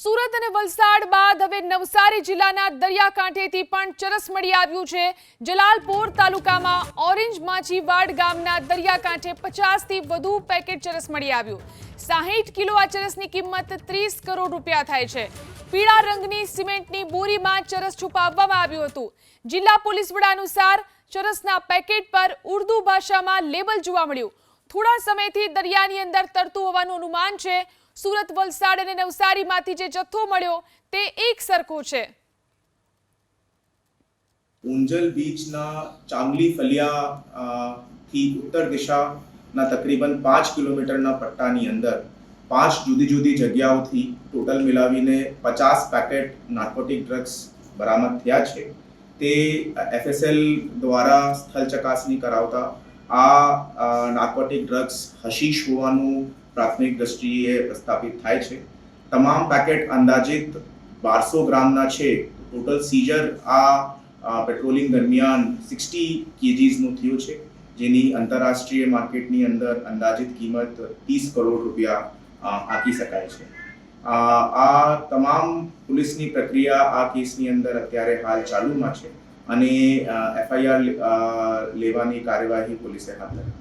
સુરત અને વલસાડ બાદ હવે નવસારી જિલ્લાના દરિયાકાંઠેથી પણ ચરસ મળી આવ્યું છે। જલાલપોર તાલુકામાં ઓરેન્જ માછીવાડ ગામના દરિયાકાંઠે 50 થી વધુ પેકેટ ચરસ મળી આવ્યું। 60 કિલો આ ચરસની કિંમત 30 કરોડ રૂપિયા થાય છે। પીળા રંગની સિમેન્ટની બોરીમાં ચરસ છુપાવવામાં આવ્યું હતું। જિલ્લા પોલીસ વડા અનુસાર ચરસના પેકેટ પર ઉર્દુ ભાષામાં લેબલ જોવા મળ્યું। થોડા સમયથી દરિયાની અંદર તરતું હોવાનું અનુમાન છે। સુરત, વલસાડ અને નવસારીમાંથી જે જથ્થો મળ્યો તે એક સરખો છે। ऊंजल बीचना चांगली फलिया થી ઉત્તર દિશાના તકરીબન 5 કિલોમીટરના પટ્ટાની અંદર 5 જુદી જુદી જગ્યાઓથી ટોટલ મિલાવીને 50 પેકેટ નાર્કોટિક ડ્રગ્સ બરામદ થયા છે। તે એફએસએલ દ્વારા સ્થળ ચકાસણી કરાવતા આ નાર્કોટિક ડ્રગ્સ હશીશ હોવાનું પ્રાથમિક દ્રષ્ટિએ પ્રસ્થાપિત થાય છે। તમામ પેકેટ અંદાજિત 1200 ગ્રામના છે। ટોટલ સીઝર આ પેટ્રોલિંગ દરમિયાન 60 કેજીસનું થયું છે, જેની આંતરરાષ્ટ્રીય માર્કેટની અંદર અંદાજિત કિંમત 30 કરોડ રૂપિયા આંકી શકાય છે। આ તમામ પોલીસની પ્રક્રિયા આ કેસની અંદર અત્યારે હાલ ચાલુમાં છે અને એફઆઈઆર લેવાની કાર્યવાહી પોલીસે હાથ ધરી।